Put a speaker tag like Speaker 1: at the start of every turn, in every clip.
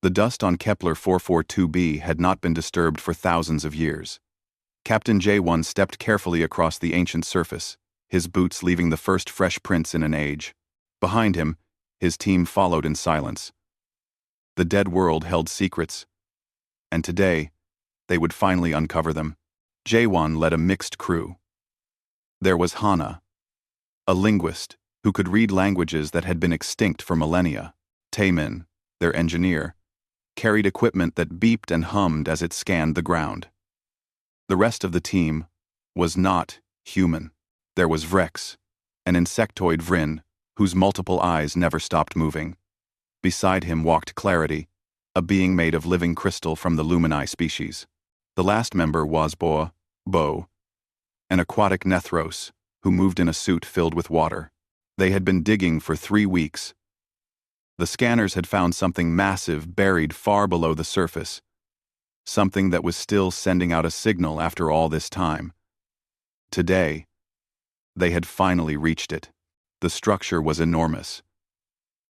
Speaker 1: The dust on Kepler 442b had not been disturbed for thousands of years. Captain J1 stepped carefully across the ancient surface, his boots leaving the first fresh prints in an age. Behind him, his team followed in silence. The dead world held secrets, and today, they would finally uncover them. J1 led a mixed crew. There was Hana, a linguist who could read languages that had been extinct for millennia. Taemin, their engineer, carried equipment that beeped and hummed as it scanned the ground. The rest of the team was not human. There was Vrex, an insectoid Vryn, whose multiple eyes never stopped moving. Beside him walked Clarity, a being made of living crystal from the Lumini species. The last member was Bo, an aquatic Nethros, who moved in a suit filled with water. They had been digging for 3 weeks. The scanners had found something massive buried far below the surface, something that was still sending out a signal after all this time. Today, they had finally reached it. The structure was enormous.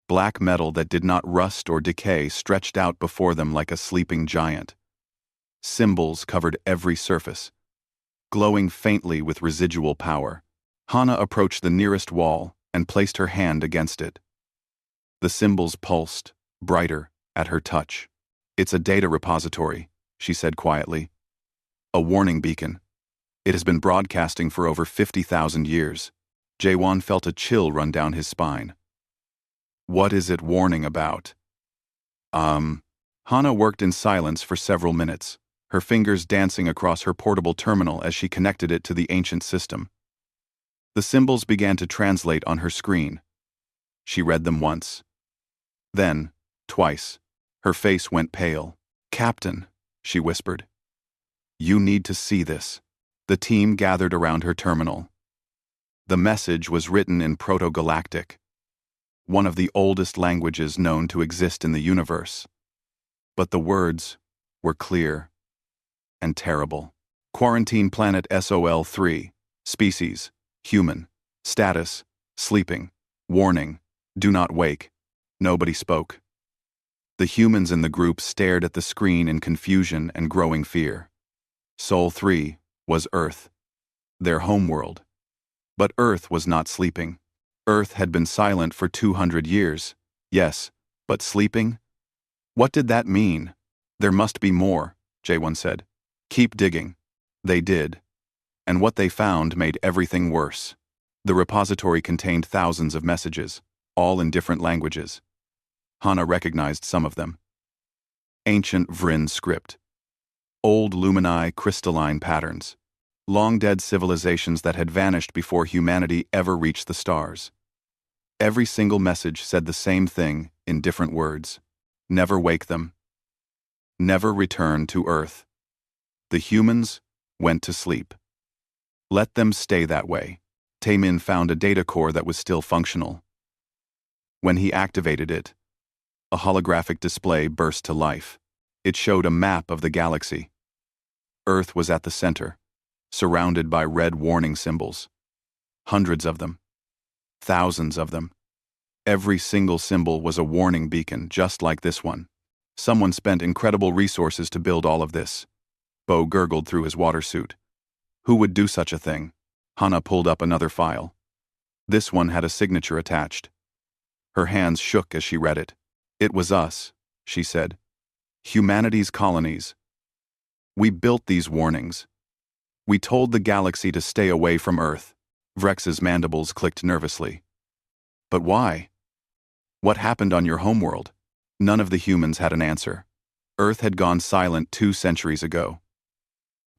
Speaker 1: Black metal that did not rust or decay stretched out before them like a sleeping giant. Symbols covered every surface, glowing faintly with residual power. Hana approached the nearest wall and placed her hand against it. The symbols pulsed, brighter, at her touch. "It's a data repository," she said quietly. "A warning beacon. It has been broadcasting for over 50,000 years. Jaewon felt a chill run down his spine. "What is it warning about?" Hana worked in silence for several minutes, her fingers dancing across her portable terminal as she connected it to the ancient system. The symbols began to translate on her screen. She read them once. Then, twice. Her face went pale. "Captain," she whispered. "You need to see this." The team gathered around her terminal. The message was written in Proto-Galactic, one of the oldest languages known to exist in the universe. But the words were clear and terrible. Quarantine planet SOL-3, species, human, status, sleeping, warning, do not wake. Nobody spoke. The humans in the group stared at the screen in confusion and growing fear. Sol 3 was Earth, their homeworld. But Earth was not sleeping. Earth had been silent for 200 years, yes, but sleeping? What did that mean? "There must be more," J1 said. "Keep digging." They did. And what they found made everything worse. The repository contained thousands of messages, all in different languages. Hana recognized some of them. Ancient Vryn script. Old Lumini crystalline patterns. Long-dead civilizations that had vanished before humanity ever reached the stars. Every single message said the same thing in different words. Never wake them. Never return to Earth. The humans went to sleep. Let them stay that way. Taemin found a data core that was still functional. When he activated it, a holographic display burst to life. It showed a map of the galaxy. Earth was at the center, surrounded by red warning symbols. Hundreds of them. Thousands of them. Every single symbol was a warning beacon, just like this one. Someone spent incredible resources to build all of this. Bo gurgled through his water suit. Who would do such a thing? Hana pulled up another file. This one had a signature attached. Her hands shook as she read it. "It was us," she said. "Humanity's colonies. We built these warnings. We told the galaxy to stay away from Earth." Vrex's mandibles clicked nervously. "But why? What happened on your homeworld?" None of the humans had an answer. Earth had gone silent 2 centuries ago.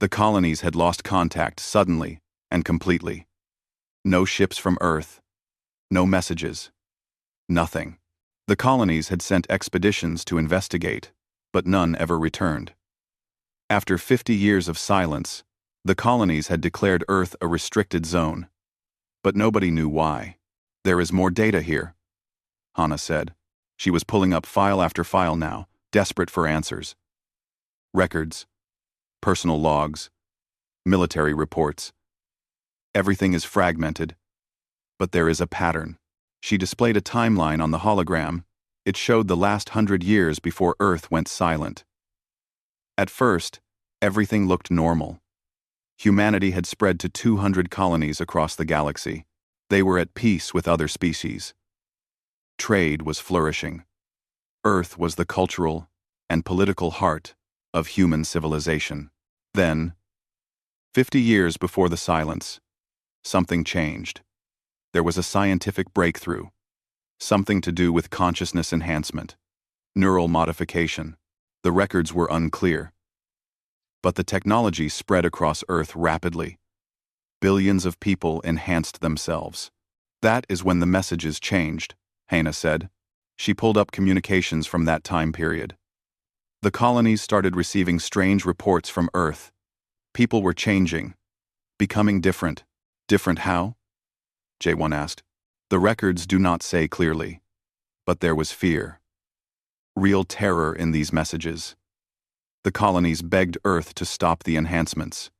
Speaker 1: The colonies had lost contact suddenly and completely. No ships from Earth. No messages. Nothing. The colonies had sent expeditions to investigate, but none ever returned. After 50 years of silence, the colonies had declared Earth a restricted zone. But nobody knew why. "There is more data here," Hana said. She was pulling up file after file now, desperate for answers. Records, personal logs, military reports. Everything is fragmented, but there is a pattern. She displayed a timeline on the hologram. It showed the last 100 years before Earth went silent. At first, everything looked normal. Humanity had spread to 200 colonies across the galaxy. They were at peace with other species. Trade was flourishing. Earth was the cultural and political heart of human civilization. Then, 50 years before the silence, something changed. There was a scientific breakthrough, something to do with consciousness enhancement, neural modification. The records were unclear, but the technology spread across Earth rapidly. Billions of people enhanced themselves. That is when the messages changed, Hannah said. She pulled up communications from that time period. The colonies started receiving strange reports from Earth. People were changing, becoming different. Different how? J1 asked. The records do not say clearly, but there was fear. Real terror in these messages. The colonies begged Earth to stop the enhancements.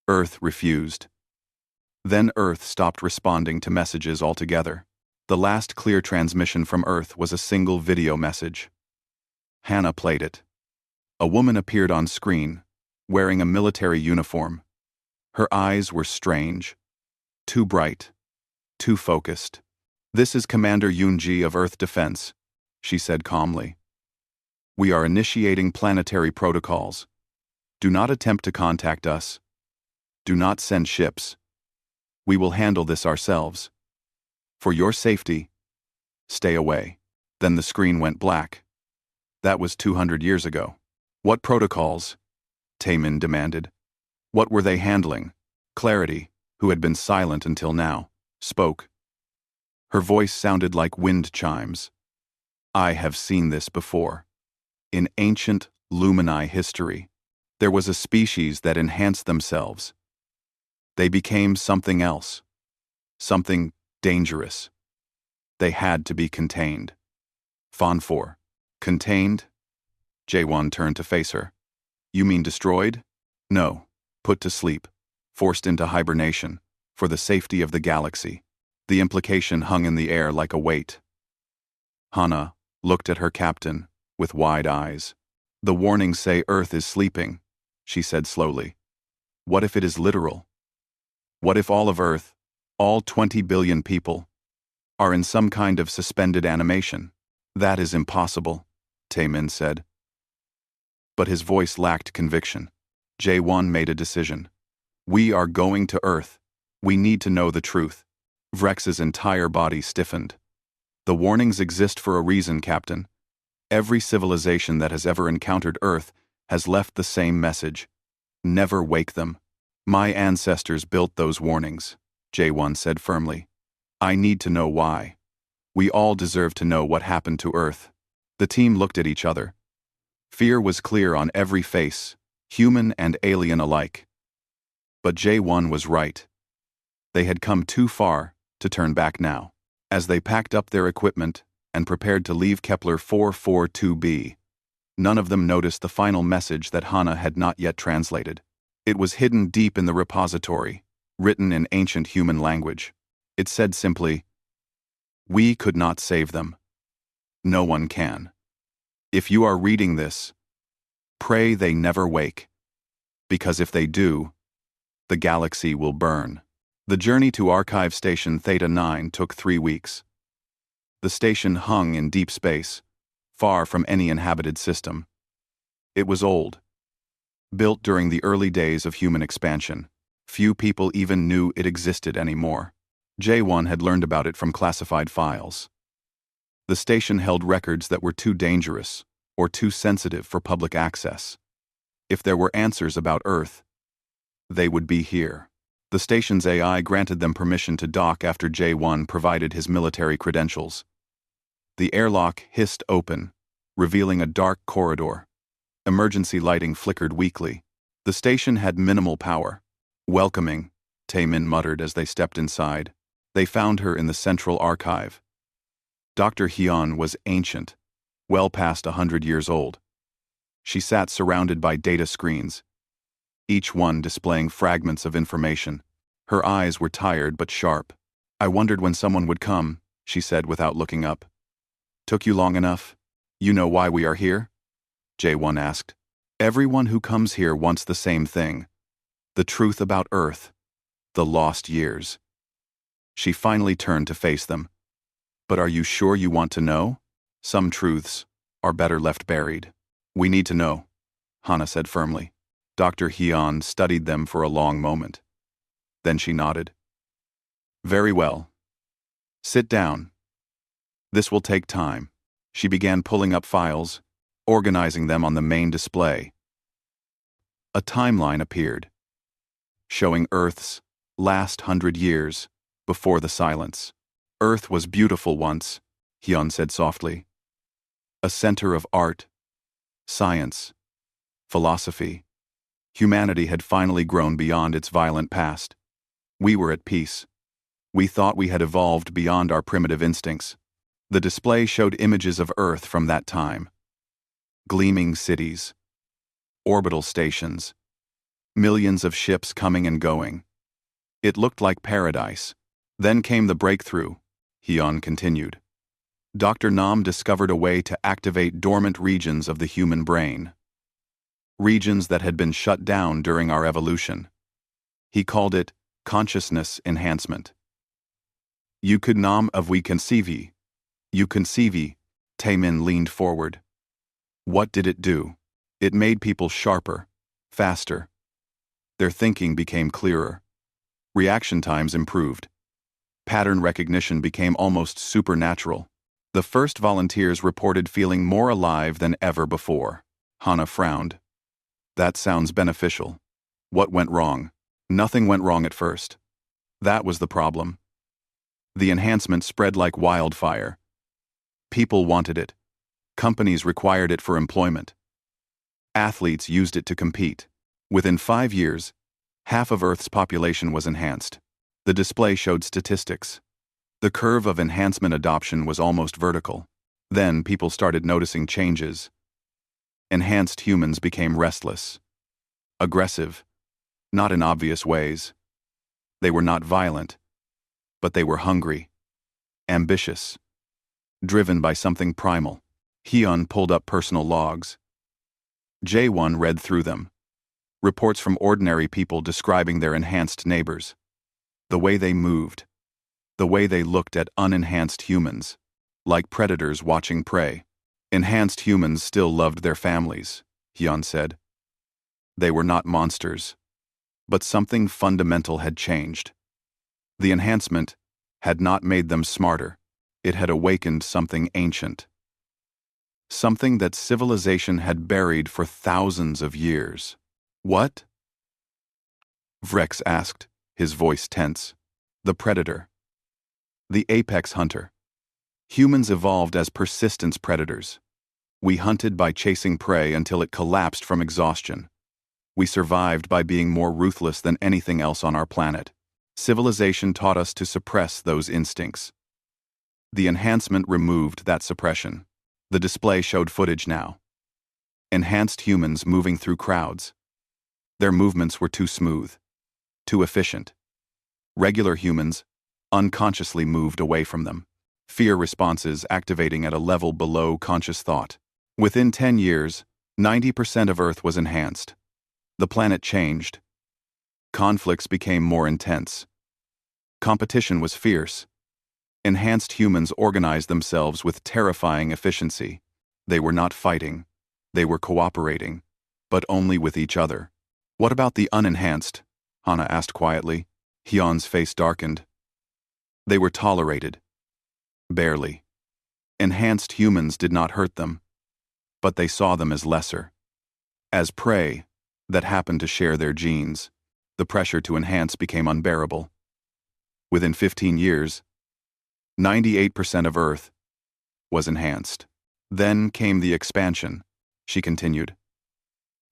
Speaker 1: Earth refused. Then Earth stopped responding to messages altogether. The last clear transmission from Earth was a single video message. Hannah played it. A woman appeared on screen, wearing a military uniform. Her eyes were strange. Too bright. Too focused. "This is Commander Yoonji of Earth Defense," she said calmly. "We are initiating planetary protocols. Do not attempt to contact us. Do not send ships. We will handle this ourselves. For your safety, stay away." Then the screen went black. That was 200 years ago. What protocols? Taemin demanded. What were they handling? Clarity, who had been silent until now, spoke. Her voice sounded like wind chimes. "I have seen this before. In ancient Lumini history, there was a species that enhanced themselves. They became something else. Something dangerous. They had to be contained." Fawn 4. Contained? Jaewon turned to face her. "You mean destroyed?" "No. Put to sleep. Forced into hibernation. For the safety of the galaxy." The implication hung in the air like a weight. Hannah looked at her captain with wide eyes. "The warnings say Earth is sleeping," she said slowly. "What if it is literal? What if all of Earth, all 20 billion people, are in some kind of suspended animation?" "That is impossible," Taemin said. But his voice lacked conviction. Jaewon made a decision. "We are going to Earth. We need to know the truth." Vrex's entire body stiffened. "The warnings exist for a reason, Captain. Every civilization that has ever encountered Earth has left the same message. Never wake them. My ancestors built those warnings," Jaewon said firmly. "I need to know why. We all deserve to know what happened to Earth." The team looked at each other. Fear was clear on every face, human and alien alike. But Jaewon was right. They had come too far to turn back now. As they packed up their equipment and prepared to leave Kepler 442b, none of them noticed the final message that Hannah had not yet translated. It was hidden deep in the repository, written in ancient human language. It said simply, "We could not save them. No one can. If you are reading this, pray they never wake. Because if they do, the galaxy will burn." The journey to Archive Station Theta 9 took 3 weeks. The station hung in deep space, far from any inhabited system. It was old. Built during the early days of human expansion, few people even knew it existed anymore. Jaewon had learned about it from classified files. The station held records that were too dangerous or too sensitive for public access. If there were answers about Earth, they would be here. The station's AI granted them permission to dock after Jaewon provided his military credentials. The airlock hissed open, revealing a dark corridor. Emergency lighting flickered weakly. The station had minimal power. "Welcoming," Taemin muttered as they stepped inside. They found her in the central archive. Dr. Hyun was ancient, well past 100 years old. She sat surrounded by data screens, each one displaying fragments of information. Her eyes were tired but sharp. "I wondered when someone would come," she said without looking up. Took you long enough? You know why we are here? J1 asked. Everyone who comes here wants the same thing. The truth about Earth. The lost years. She finally turned to face them. But are you sure you want to know? Some truths are better left buried. We need to know, Hana said firmly. Dr. Hyun studied them for a long moment. Then she nodded. Very well. Sit down. This will take time. She began pulling up files, organizing them on the main display. A timeline appeared, showing Earth's last 100 years before the silence. Earth was beautiful once, Hyun said softly. A center of art, science, philosophy. Humanity had finally grown beyond its violent past. We were at peace. We thought we had evolved beyond our primitive instincts. The display showed images of Earth from that time. Gleaming cities, orbital stations, millions of ships coming and going. It looked like paradise. Then came the breakthrough, Hyun continued. Dr. Nam discovered a way to activate dormant regions of the human brain. Regions that had been shut down during our evolution. He called it consciousness enhancement. You could Nam of we conceive. You conceive, Taemin leaned forward. What did it do? It made people sharper, faster. Their thinking became clearer. Reaction times improved. Pattern recognition became almost supernatural. The first volunteers reported feeling more alive than ever before. Hana frowned. That sounds beneficial. What went wrong? Nothing went wrong at first. That was the problem. The enhancement spread like wildfire. People wanted it. Companies required it for employment. Athletes used it to compete. Within 5 years, half of Earth's population was enhanced. The display showed statistics. The curve of enhancement adoption was almost vertical. Then people started noticing changes. Enhanced humans became restless, aggressive, not in obvious ways. They were not violent, but they were hungry, ambitious, driven by something primal. Hyun pulled up personal logs. J1 read through them. Reports from ordinary people describing their enhanced neighbors. The way they moved. The way they looked at unenhanced humans. Like predators watching prey. Enhanced humans still loved their families, Hyun said. They were not monsters. But something fundamental had changed. The enhancement had not made them smarter. It had awakened something ancient. Something that civilization had buried for thousands of years. What? Vrex asked, his voice tense. The predator. The apex hunter. Humans evolved as persistence predators. We hunted by chasing prey until it collapsed from exhaustion. We survived by being more ruthless than anything else on our planet. Civilization taught us to suppress those instincts. The enhancement removed that suppression. The display showed footage now. Enhanced humans moving through crowds. Their movements were too smooth, too efficient. Regular humans unconsciously moved away from them. Fear responses activating at a level below conscious thought. Within 10 years, 90% of Earth was enhanced. The planet changed. Conflicts became more intense. Competition was fierce. Enhanced humans organized themselves with terrifying efficiency. They were not fighting. They were cooperating, but only with each other. What about the unenhanced? Hana asked quietly. Hyun's face darkened. They were tolerated. Barely. Enhanced humans did not hurt them, but they saw them as lesser. As prey that happened to share their genes. The pressure to enhance became unbearable. Within 15 years, 98% of Earth was enhanced. Then came the expansion, she continued.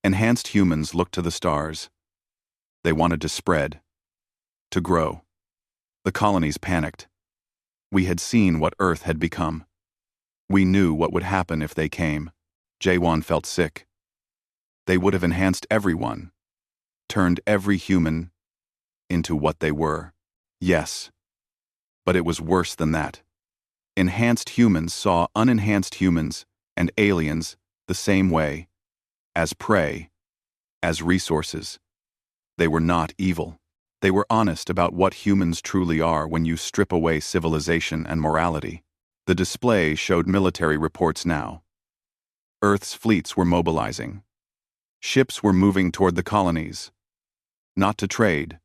Speaker 1: Enhanced humans looked to the stars. They wanted to spread, to grow. The colonies panicked. We had seen what Earth had become. We knew what would happen if they came. Jaewon felt sick. They would have enhanced everyone, turned every human into what they were. Yes, but it was worse than that. Enhanced humans saw unenhanced humans and aliens the same way, as prey, as resources. They were not evil. They were honest about what humans truly are when you strip away civilization and morality. The display showed military reports now. Earth's fleets were mobilizing. Ships were moving toward the colonies. Not to trade,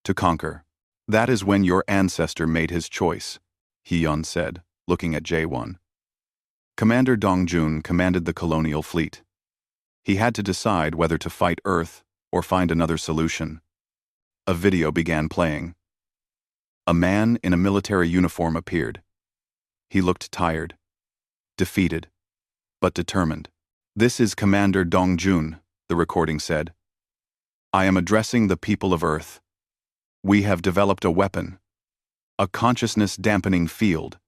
Speaker 1: to conquer. That is when your ancestor made his choice, Hyun said, looking at Jae-won. Commander Dong-jun commanded the colonial fleet. He had to decide whether to fight Earth or find another solution. A video began playing. A man in a military uniform appeared. He looked tired, defeated, but determined. "This is Commander Dong-jun," the recording said. "I am addressing the people of Earth. We have developed a weapon, a consciousness-dampening field.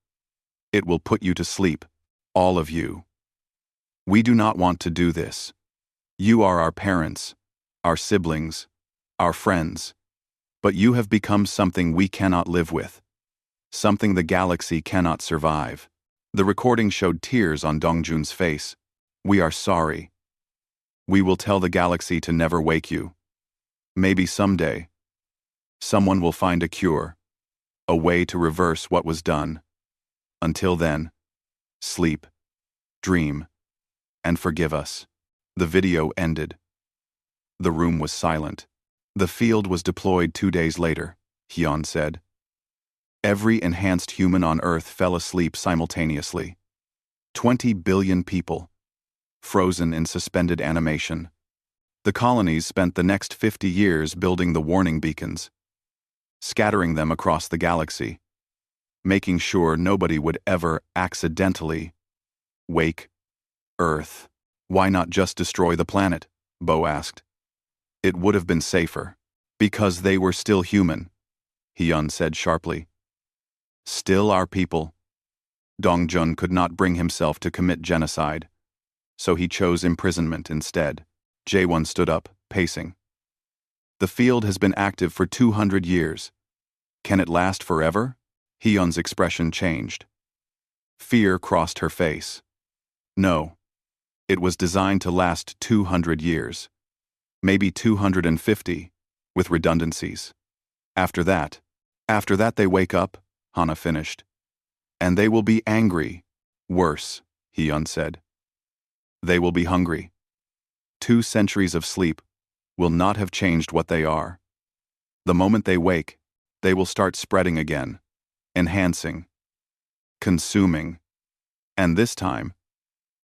Speaker 1: It will put you to sleep, all of you. We do not want to do this. You are our parents, our siblings, our friends. But you have become something we cannot live with. Something the galaxy cannot survive." The recording showed tears on Dongjun's face. "We are sorry. We will tell the galaxy to never wake you. Maybe someday, someone will find a cure, a way to reverse what was done. Until then, sleep, dream, and forgive us." The video ended. The room was silent. "The field was deployed 2 days later," Hyun said. "Every enhanced human on Earth fell asleep simultaneously. 20 billion people, frozen in suspended animation. The colonies spent the next 50 years building the warning beacons, scattering them across the galaxy, making sure nobody would ever accidentally wake Earth." "Why not just destroy the planet?" Bo asked. "It would have been safer." "Because they were still human," Hyun said sharply. "Still our people." Dongjun could not bring himself to commit genocide, so he chose imprisonment instead. Jae-won stood up, pacing. "The field has been active for 200 years. Can it last forever?" Hyun's expression changed. Fear crossed her face. "No. It was designed to last 200 years. Maybe 250, with redundancies. After that they wake up," Hana finished. "And they will be angry. Worse," Hyun said. "They will be hungry. 2 centuries of sleep will not have changed what they are. The moment they wake, they will start spreading again, enhancing, consuming. And this time,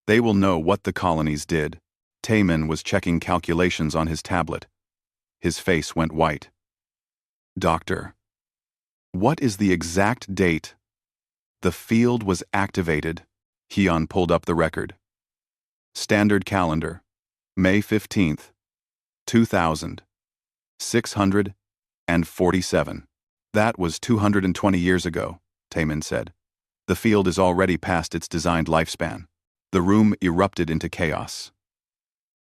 Speaker 1: they will know what the colonies did." Taemin was checking calculations on his tablet. His face went white. "Doctor, what is the exact date the field was activated?" Hyun pulled up the record. "Standard calendar, May 15th, 2647. "That was 220 years ago," Taemin said. "The field is already past its designed lifespan." The room erupted into chaos.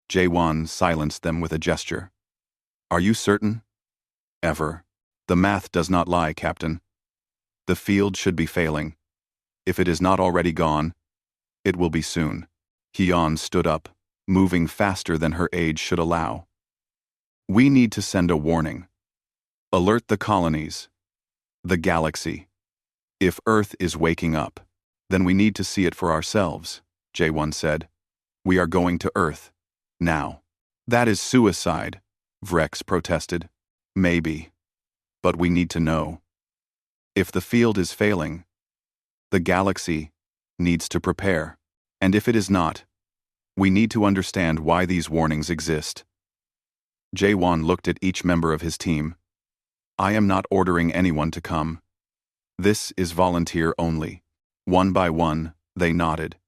Speaker 1: Jae-won silenced them with a gesture. "Are you certain?" "Ever. The math does not lie, Captain. The field should be failing. If it is not already gone, it will be soon." Hyun stood up, moving faster than her age should allow. "We need to send a warning. Alert the colonies, the galaxy. If Earth is waking up, then we need to see it for ourselves," Jae-won said. "We are going to Earth. Now." "That is suicide," Vrex protested. "Maybe. But we need to know. If the field is failing, the galaxy needs to prepare. And if it is not, we need to understand why these warnings exist." Jae-won looked at each member of his team. "I am not ordering anyone to come. This is volunteer only." One by one, they nodded.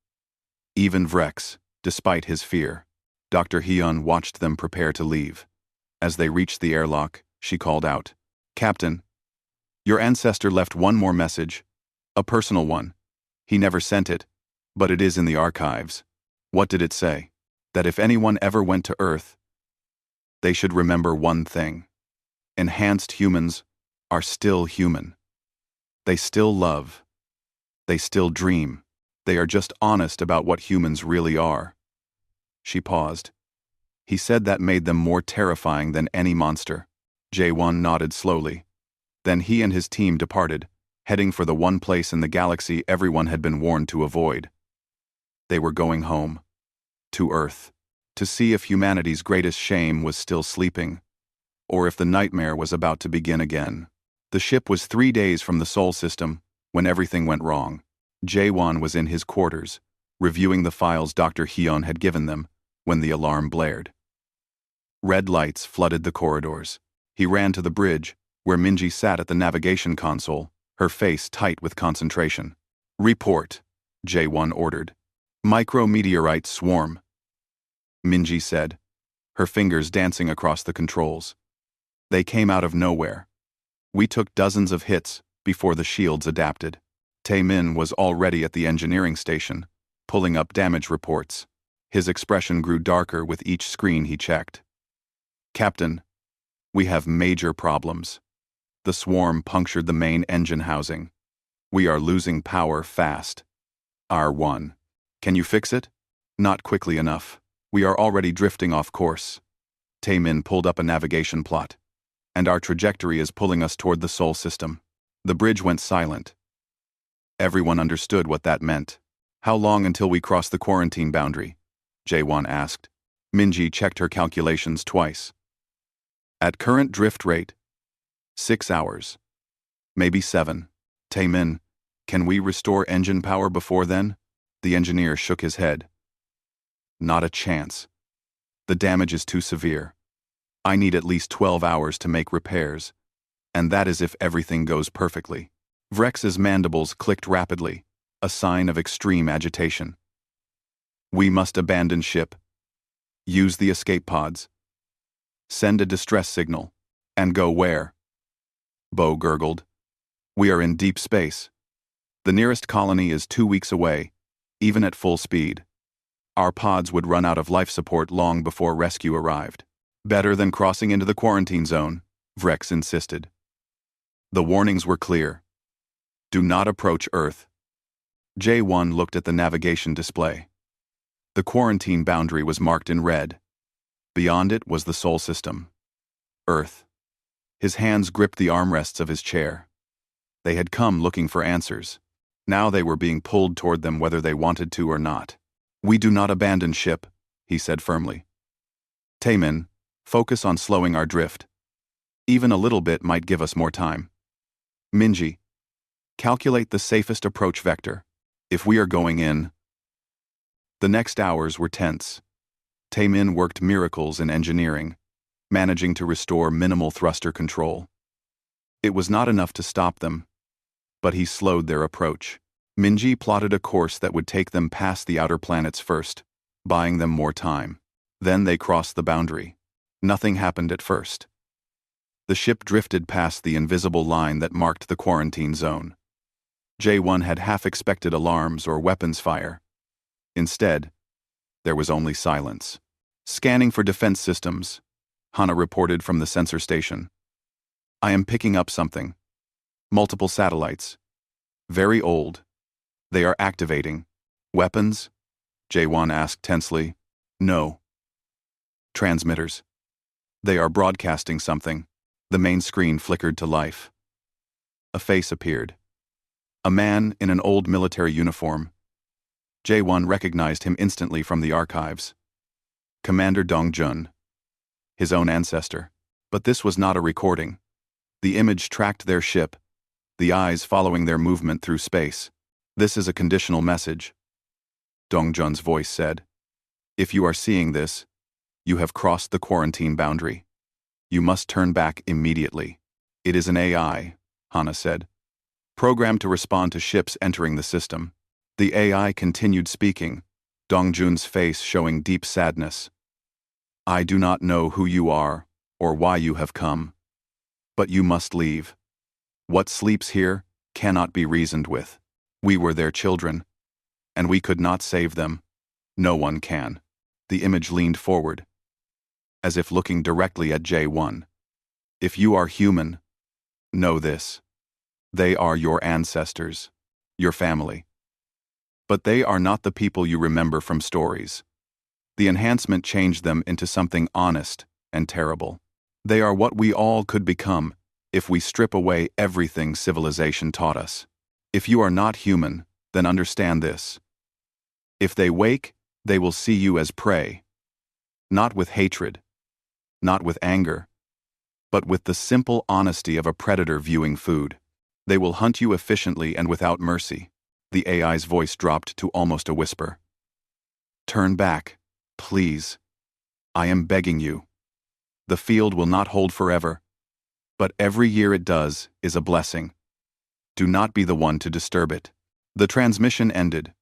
Speaker 1: Even Vrex, despite his fear. Dr. Hyun watched them prepare to leave. As they reached the airlock, she called out, "Captain, your ancestor left one more message. A personal one. He never sent it, but it is in the archives." "What did it say?" "That if anyone ever went to Earth, they should remember one thing. Enhanced humans are still human. They still love, They still dream. They are just honest about what humans really are. She paused. He said that made them more terrifying than any monster. J1 nodded slowly. Then he and his team departed, heading for the one place in the galaxy everyone had been warned to avoid. They were going home. To Earth. To see if humanity's greatest shame was still sleeping, or if the nightmare was about to begin again. The ship was 3 days from the Sol system when everything went wrong. Jae-won was in his quarters, reviewing the files Dr. Hyun had given them, when the alarm blared. Red lights flooded the corridors. He ran to the bridge, where Minji sat at the navigation console, her face tight with concentration. "Report," Jae-won ordered. "Micrometeorite swarm," Minji said, her fingers dancing across the controls. They came out of nowhere. We took dozens of hits before the shields adapted. Tae-min was already at the engineering station, pulling up damage reports. His expression grew darker with each screen he checked. "Captain, we have major problems. The swarm punctured the main engine housing. We are losing power fast. R1. Can you fix it?" "Not quickly enough. We are already drifting off course." Tae-min pulled up a navigation plot. "And our trajectory is pulling us toward the Sol system." The bridge went silent. Everyone understood what that meant. "How long until we cross the quarantine boundary?" Jae-won asked. Minji checked her calculations twice. "At current drift rate, 6 hours. Maybe 7. Tae-min, can we restore engine power before then?" The engineer shook his head. "Not a chance. The damage is too severe. I need at least 12 hours to make repairs, and that is if everything goes perfectly." Vrex's mandibles clicked rapidly, a sign of extreme agitation. "We must abandon ship. Use the escape pods. Send a distress signal. And go where?" Bo gurgled. "We are in deep space. The nearest colony is 2 weeks away, even at full speed. Our pods would run out of life support long before rescue arrived." "Better than crossing into the quarantine zone," Vrex insisted. The warnings were clear. "Do not approach Earth." J1 looked at the navigation display. The quarantine boundary was marked in red. Beyond it was the Sol system. Earth. His hands gripped the armrests of his chair. They had come looking for answers. Now they were being pulled toward them whether they wanted to or not. "We do not abandon ship," he said firmly. "Tae-min, focus on slowing our drift. Even a little bit might give us more time. Minji, calculate the safest approach vector. If we are going in..." The next hours were tense. Tae-min worked miracles in engineering, managing to restore minimal thruster control. It was not enough to stop them, but he slowed their approach. Minji plotted a course that would take them past the outer planets first, buying them more time. Then they crossed the boundary. Nothing happened at first. The ship drifted past the invisible line that marked the quarantine zone. J1 had half-expected alarms or weapons fire. Instead, there was only silence. "Scanning for defense systems," Hana reported from the sensor station. "I am picking up something. Multiple satellites. Very old. They are activating." "Weapons?" J1 asked tensely. "No." "Transmitters. They are broadcasting something." The main screen flickered to life. A face appeared. A man in an old military uniform. J1 recognized him instantly from the archives. Commander Dong-jun. His own ancestor. But this was not a recording. The image tracked their ship, the eyes following their movement through space. "This is a conditional message," Dong-jun's voice said. "If you are seeing this, you have crossed the quarantine boundary. You must turn back immediately." "It is an AI," Hana said, "programmed to respond to ships entering the system." The AI continued speaking, Dong-jun's face showing deep sadness. "I do not know who you are or why you have come, but you must leave. What sleeps here cannot be reasoned with. We were their children, and we could not save them. No one can." The image leaned forward, as if looking directly at J1. "If you are human, know this. They are your ancestors, your family. But they are not the people you remember from stories. The enhancement changed them into something honest and terrible. They are what we all could become if we strip away everything civilization taught us. If you are not human, then understand this. If they wake, they will see you as prey. Not with hatred, not with anger, but with the simple honesty of a predator viewing food. They will hunt you efficiently and without mercy. The AI's voice dropped to almost a whisper. Turn back, please. I am begging you. The field will not hold forever, but every year it does is a blessing. Do not be the one to disturb it. The transmission ended.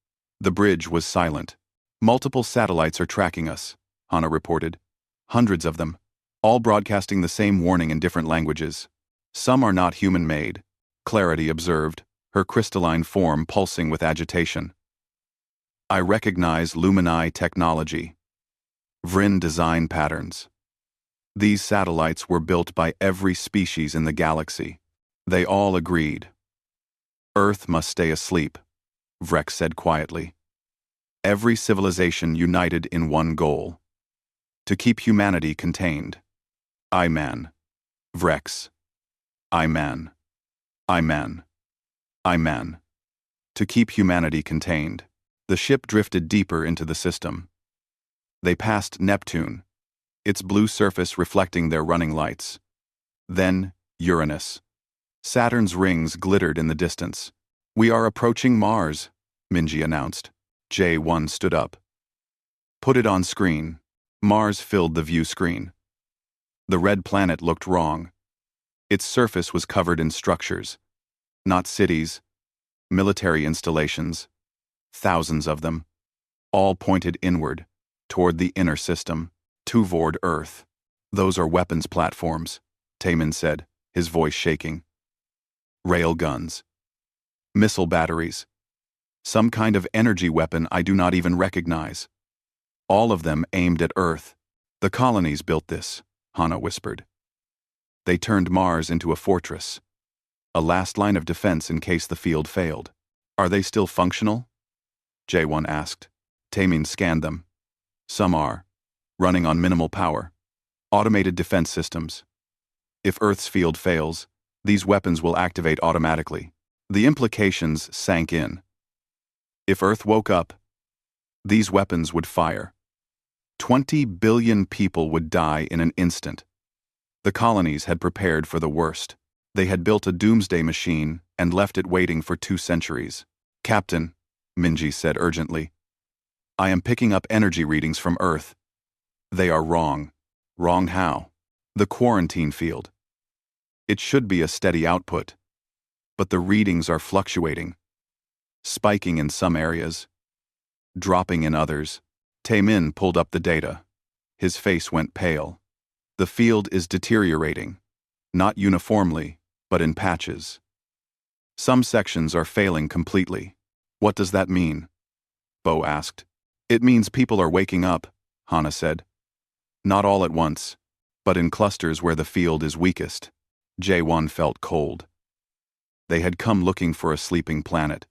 Speaker 1: The bridge was silent. Multiple satellites are tracking us, Hana reported. Hundreds of them, all broadcasting the same warning in different languages. Some are not human-made, Clarity observed, her crystalline form pulsing with agitation. I recognize Lumini technology. Vrin design patterns. These satellites were built by every species in the galaxy. They all agreed. Earth must stay asleep, Vrex said quietly. Every civilization united in one goal. To keep humanity contained. Iman. Vrex. Iman. Iman. Iman. To keep humanity contained. The ship drifted deeper into the system. They passed Neptune, its blue surface reflecting their running lights. Then, Uranus. Saturn's rings glittered in the distance. We are approaching Mars, Minji announced. J1 stood up. Put it on screen. Mars filled the view screen. The red planet looked wrong. Its surface was covered in structures. Not cities, military installations. Thousands of them. All pointed inward, toward the inner system, toward Earth. Those are weapons platforms, Taemin said, his voice shaking. Rail guns. Missile batteries. Some kind of energy weapon I do not even recognize. All of them aimed at Earth. The colonies built this, Hana whispered. They turned Mars into a fortress. A last line of defense in case the field failed. Are they still functional? J1 asked. Taemin scanned them. Some are. Running on minimal power. Automated defense systems. If Earth's field fails, these weapons will activate automatically. The implications sank in. If Earth woke up, these weapons would fire. 20 billion people would die in an instant. The colonies had prepared for the worst. They had built a doomsday machine and left it waiting for 2 centuries. Captain, Minji said urgently, I am picking up energy readings from Earth. They are wrong. Wrong how? The quarantine field. It should be a steady output. But the readings are fluctuating. Spiking in some areas. Dropping in others. Taemin pulled up the data. His face went pale. The field is deteriorating. Not uniformly, but in patches. Some sections are failing completely. What does that mean? Bo asked. It means people are waking up, Hana said. Not all at once, but in clusters where the field is weakest. J1 felt cold. They had come looking for a sleeping planet.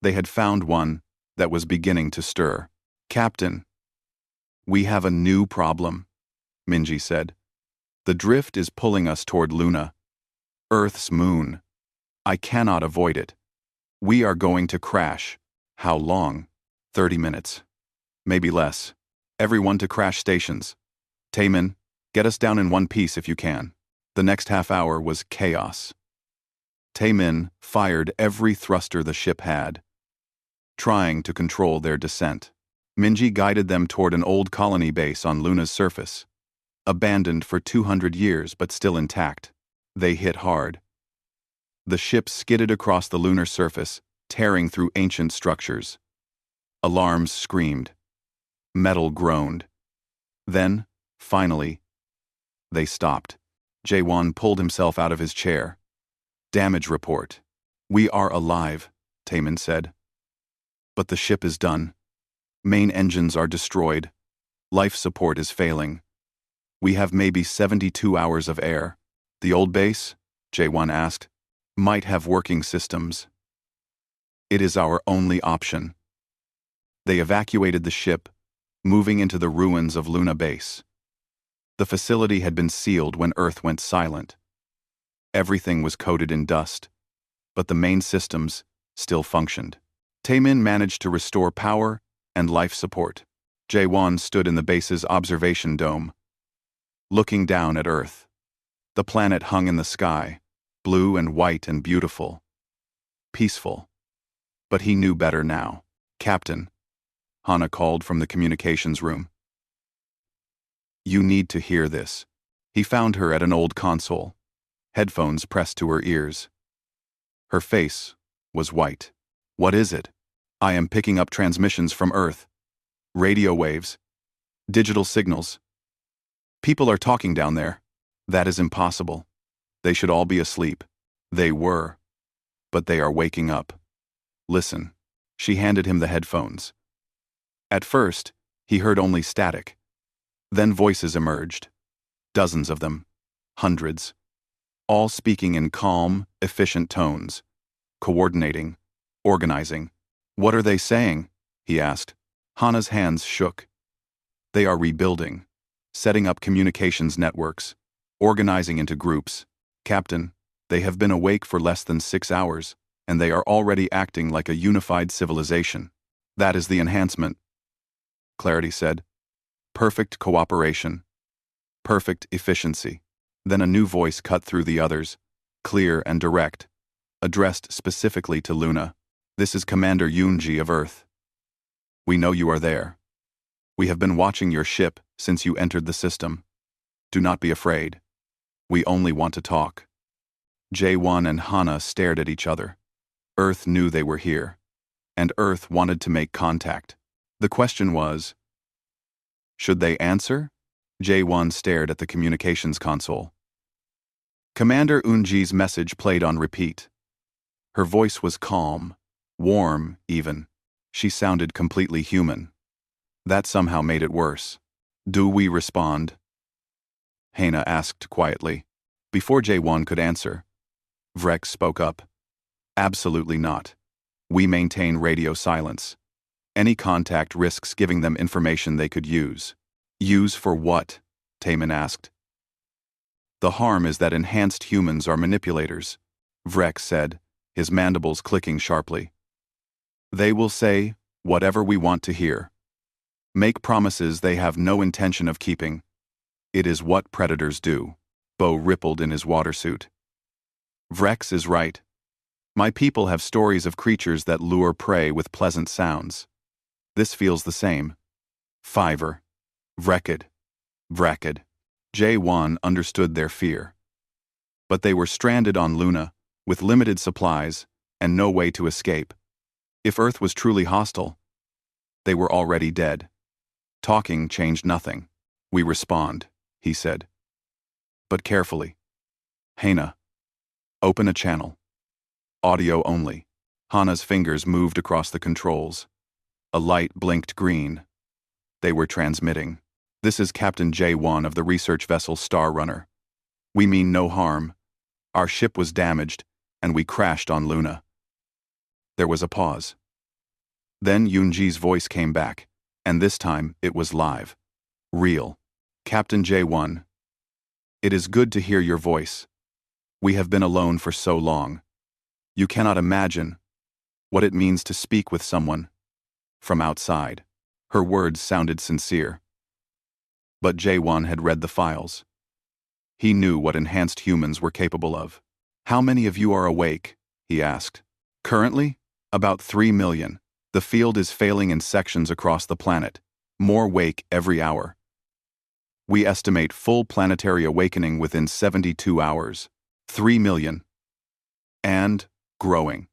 Speaker 1: They had found one that was beginning to stir. Captain, we have a new problem, Minji said. The drift is pulling us toward Luna, Earth's moon. I cannot avoid it. We are going to crash. How long? 30 minutes. Maybe less. Everyone to crash stations. Taemin, get us down in one piece if you can. The next half hour was chaos. Taemin fired every thruster the ship had, trying to control their descent. Minji guided them toward an old colony base on Luna's surface, abandoned for 200 years but still intact. They hit hard. The ship skidded across the lunar surface, tearing through ancient structures. Alarms screamed. Metal groaned. Then, finally, they stopped. Jaewon pulled himself out of his chair. Damage report. We are alive, Taemin said. But the ship is done. Main engines are destroyed. Life support is failing. We have maybe 72 hours of air. The old base, Jaewon asked, might have working systems. It is our only option. They evacuated the ship, moving into the ruins of Luna Base. The facility had been sealed when Earth went silent. Everything was coated in dust, but the main systems still functioned. Taemin managed to restore power and life support. Jae-won stood in the base's observation dome, looking down at Earth. The planet hung in the sky, blue and white and beautiful. Peaceful. But he knew better now. "Captain," Hana called from the communications room. "You need to hear this." He found her at an old console, headphones pressed to her ears. Her face was white. "What is it?" "I am picking up transmissions from Earth. Radio waves. Digital signals. People are talking down there. That is impossible. They should all be asleep." They were. But they are waking up. "Listen." She handed him the headphones. At first, he heard only static. Then voices emerged. Dozens of them. Hundreds. All speaking in calm, efficient tones. Coordinating. Organizing. "What are they saying?" he asked. Hana's hands shook. "They are rebuilding. Setting up communications networks. Organizing into groups. Captain, they have been awake for less than 6 hours, and they are already acting like a unified civilization. That is the enhancement," Clarity said. "Perfect cooperation. Perfect efficiency." Then a new voice cut through the others, clear and direct, addressed specifically to Luna. "This is Commander Yoonji of Earth. We know you are there. We have been watching your ship since you entered the system. Do not be afraid. We only want to talk." Jae-won and Hana stared at each other. Earth knew they were here, and Earth wanted to make contact. The question was, should they answer? Jae-won stared at the communications console. Commander Eunji's message played on repeat. Her voice was calm, warm even. She sounded completely human. That somehow made it worse. "Do we respond?" Hana asked quietly. Before Jae-won could answer, Vrek spoke up. "Absolutely not. We maintain radio silence. Any contact risks giving them information they could use." "Use for what?" Taemin asked. "The harm is that enhanced humans are manipulators," Vrek said, his mandibles clicking sharply. "They will say whatever we want to hear. Make promises they have no intention of keeping. It is what predators do." Bo rippled in his water suit. "Vrex is right. My people have stories of creatures that lure prey with pleasant sounds. This feels the same. Fiver. Vrekid. Vrakid." Jae-won understood their fear. But they were stranded on Luna, with limited supplies, and no way to escape. If Earth was truly hostile, they were already dead. Talking changed nothing. "We respond," he said. "But carefully. Hana, open a channel. Audio only." Hana's fingers moved across the controls. A light blinked green. They were transmitting. "This is Captain Jae-won of the research vessel Star Runner. We mean no harm. Our ship was damaged, and we crashed on Luna." There was a pause. Then Yoonji's voice came back, and this time it was live. Real. "Captain Jae-won, it is good to hear your voice. We have been alone for so long. You cannot imagine what it means to speak with someone from outside." Her words sounded sincere. But Jae-won had read the files. He knew what enhanced humans were capable of. "How many of you are awake?" he asked. "Currently, about 3 million. The field is failing in sections across the planet. More wake every hour. We estimate full planetary awakening within 72 hours. 3 million. And growing."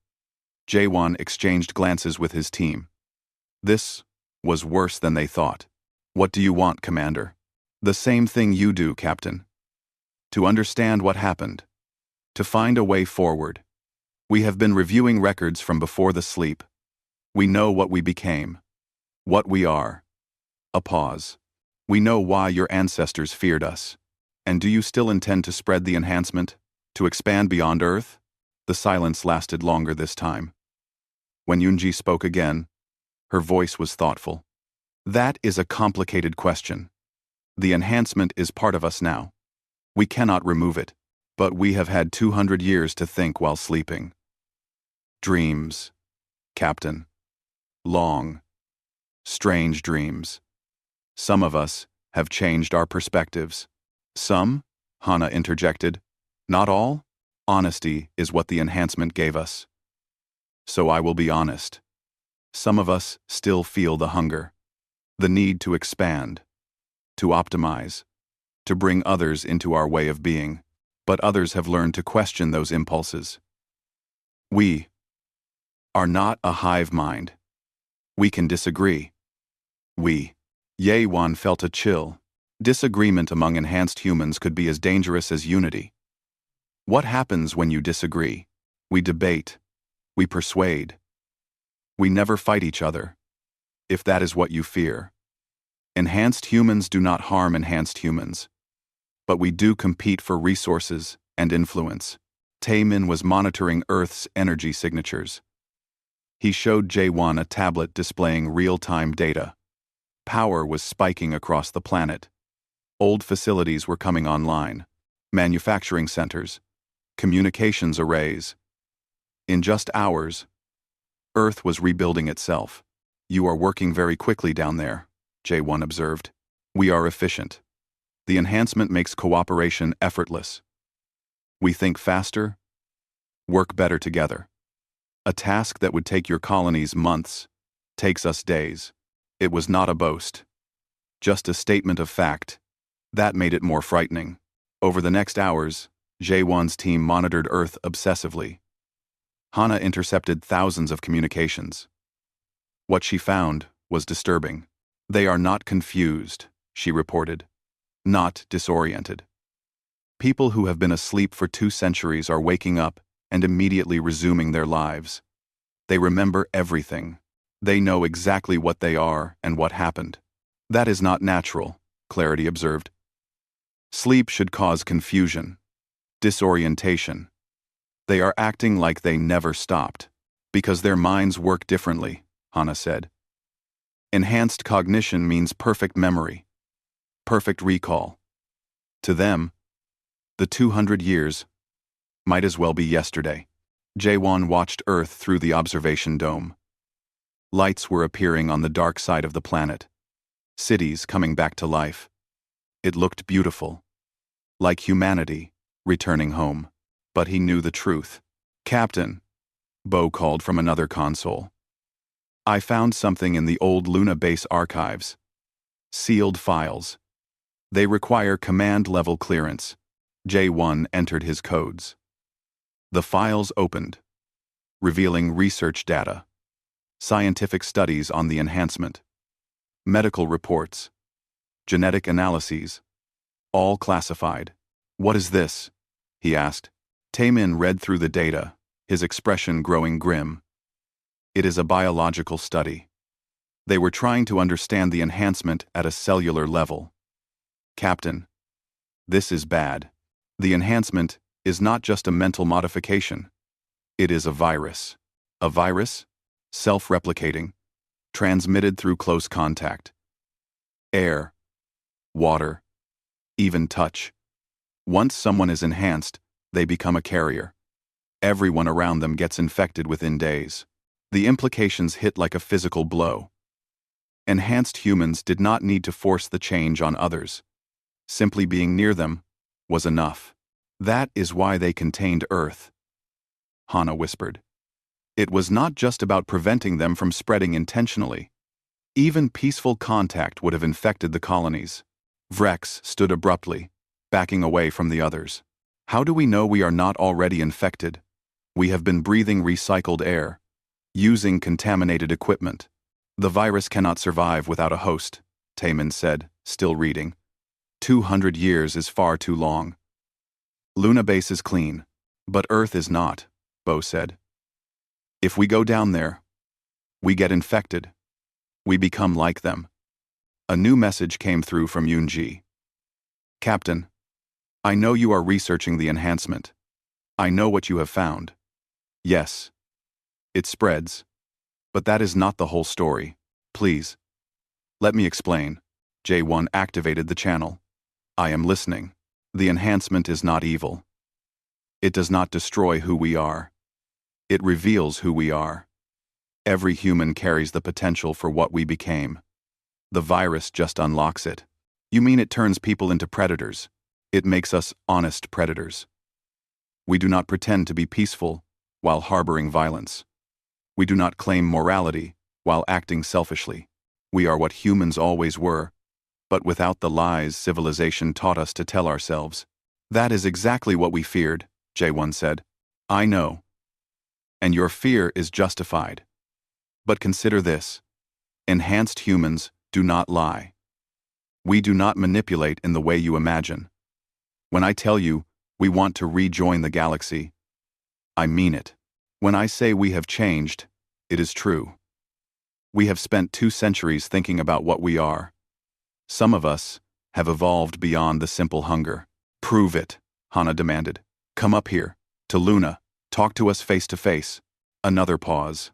Speaker 1: Jae-won exchanged glances with his team. This was worse than they thought. "What do you want, Commander?" "The same thing you do, Captain. To understand what happened. To find a way forward. We have been reviewing records from before the sleep. We know what we became. What we are." A pause. "We know why your ancestors feared us. And do you still intend to spread the enhancement? To expand beyond Earth?" The silence lasted longer this time. When Yunji spoke again, her voice was thoughtful. That is a complicated question. The enhancement is part of us now. We cannot remove it, but we have had 200 years to think while sleeping. Dreams, Captain. Long, strange dreams. Some of us have changed our perspectives. Some, Hana interjected. Not all? Honesty is what the enhancement gave us. So I will be honest. Some of us still feel the hunger, the need to expand, to optimize, to bring others into our way of being, but others have learned to question those impulses. We are not a hive mind. We can disagree. Ye Wan felt a chill. Disagreement among enhanced humans could be as dangerous as unity. What happens when you disagree? We debate. We persuade. We never fight each other, if that is what you fear. Enhanced humans do not harm enhanced humans. But we do compete for resources and influence. Taemin was monitoring Earth's energy signatures. He showed Jae-won a tablet displaying real-time data. Power was spiking across the planet. Old facilities were coming online. Manufacturing centers. Communications arrays. In just hours, Earth was rebuilding itself. You are working very quickly down there, Jae-won observed. We are efficient. The enhancement makes cooperation effortless. We think faster, work better together. A task that would take your colonies months takes us days. It was not a boast, just a statement of fact. That made it more frightening. Over the next hours, Jae-won's team monitored Earth obsessively. Hana intercepted thousands of communications. What she found was disturbing. They are not confused, she reported. Not disoriented. People who have been asleep for 2 centuries are waking up and immediately resuming their lives. They remember everything. They know exactly what they are and what happened. That is not natural, Clarity observed. Sleep should cause confusion, disorientation. They are acting like they never stopped, because their minds work differently, Hana said. Enhanced cognition means perfect memory, perfect recall. To them, the 200 years might as well be yesterday. Jae-won watched Earth through the observation dome. Lights were appearing on the dark side of the planet. Cities coming back to life. It looked beautiful. Like humanity, returning home. But he knew the truth. Captain, Bo called from another console. I found something in the old Luna base archives. Sealed files. They require command-level clearance. J1 entered his codes. The files opened, revealing research data. Scientific studies on the enhancement, medical reports, genetic analyses, all classified. What is this? He asked. Taemin read through the data, his expression growing grim. It is a biological study. They were trying to understand the enhancement at a cellular level. Captain, this is bad. The enhancement is not just a mental modification. It is a virus. A virus? Self-replicating, transmitted through close contact. Air, water, even touch. Once someone is enhanced, they become a carrier. Everyone around them gets infected within days. The implications hit like a physical blow. Enhanced humans did not need to force the change on others. Simply being near them was enough. That is why they contained Earth. Hana whispered. It was not just about preventing them from spreading intentionally. Even peaceful contact would have infected the colonies. Vrex stood abruptly, backing away from the others. How do we know we are not already infected? We have been breathing recycled air, using contaminated equipment. The virus cannot survive without a host, Taemin said, still reading. 200 years is far too long. Luna base is clean, but Earth is not, Bo said. If we go down there, we get infected. We become like them. A new message came through from Yoonji. Captain, I know you are researching the enhancement. I know what you have found. Yes. It spreads. But that is not the whole story. Please. Let me explain. J1 activated the channel. I am listening. The enhancement is not evil. It does not destroy who we are. It reveals who we are. Every human carries the potential for what we became. The virus just unlocks it. You mean it turns people into predators? It makes us honest predators. We do not pretend to be peaceful while harboring violence. We do not claim morality while acting selfishly. We are what humans always were, but without the lies civilization taught us to tell ourselves. That is exactly what we feared, J1 said. I know. And your fear is justified. But consider this. Enhanced humans do not lie. We do not manipulate in the way you imagine. When I tell you we want to rejoin the galaxy, I mean it. When I say we have changed, it is true. We have spent 2 centuries thinking about what we are. Some of us have evolved beyond the simple hunger. Prove it, Hana demanded. Come up here, to Luna, talk to us face to face. Another pause.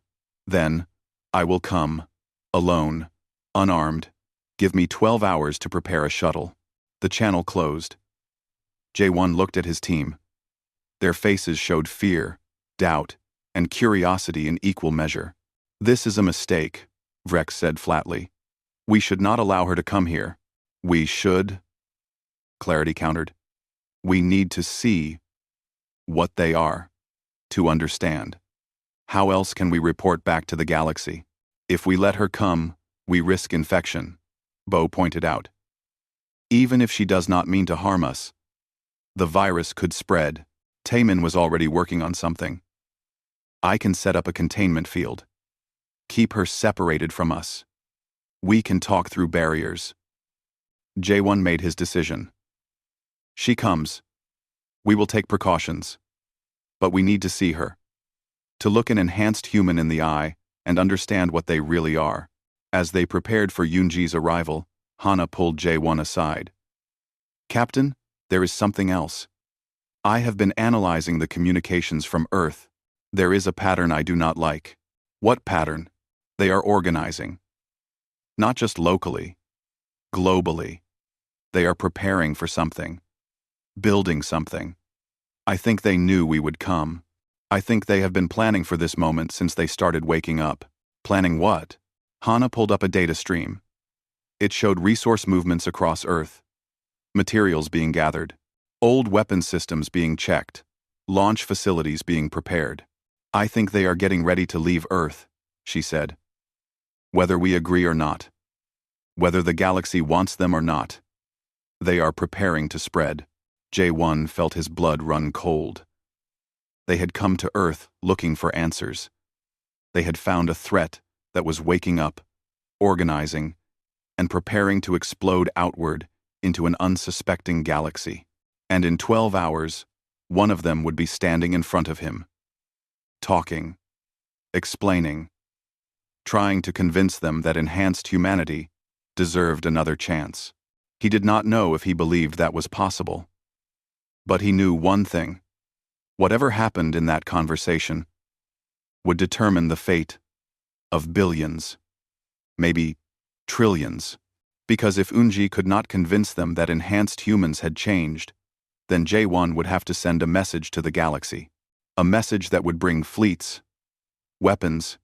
Speaker 1: Then, I will come, alone, unarmed. Give me 12 hours to prepare a shuttle. The channel closed. J1 looked at his team. Their faces showed fear, doubt, and curiosity in equal measure. This is a mistake, Vrex said flatly. We should not allow her to come here. We should, Clarity countered. We need to see what they are, to understand. How else can we report back to the galaxy? If we let her come, we risk infection, Bo pointed out. Even if she does not mean to harm us, the virus could spread. Taemin was already working on something. I can set up a containment field. Keep her separated from us. We can talk through barriers. J1 made his decision. She comes. We will take precautions. But we need to see her. To look an enhanced human in the eye and understand what they really are. As they prepared for Yoonji's arrival, Hana pulled J1 aside. Captain, there is something else. I have been analyzing the communications from Earth. There is a pattern I do not like. What pattern? They are organizing. Not just locally. Globally. They are preparing for something. Building something. I think they knew we would come. I think they have been planning for this moment since they started waking up. Planning what? Hana pulled up a data stream. It showed resource movements across Earth. Materials being gathered. Old weapon systems being checked. Launch facilities being prepared. I think they are getting ready to leave Earth, she said. Whether we agree or not. Whether the galaxy wants them or not. They are preparing to spread. J1 felt his blood run cold. They had come to Earth looking for answers. They had found a threat that was waking up, organizing, and preparing to explode outward into an unsuspecting galaxy. And in 12 hours, one of them would be standing in front of him. Talking. Explaining. Trying to convince them that enhanced humanity deserved another chance. He did not know if he believed that was possible. But he knew one thing. Whatever happened in that conversation would determine the fate of billions, maybe trillions. Because if Unji could not convince them that enhanced humans had changed, then J1 would have to send a message to the galaxy. A message that would bring fleets, weapons,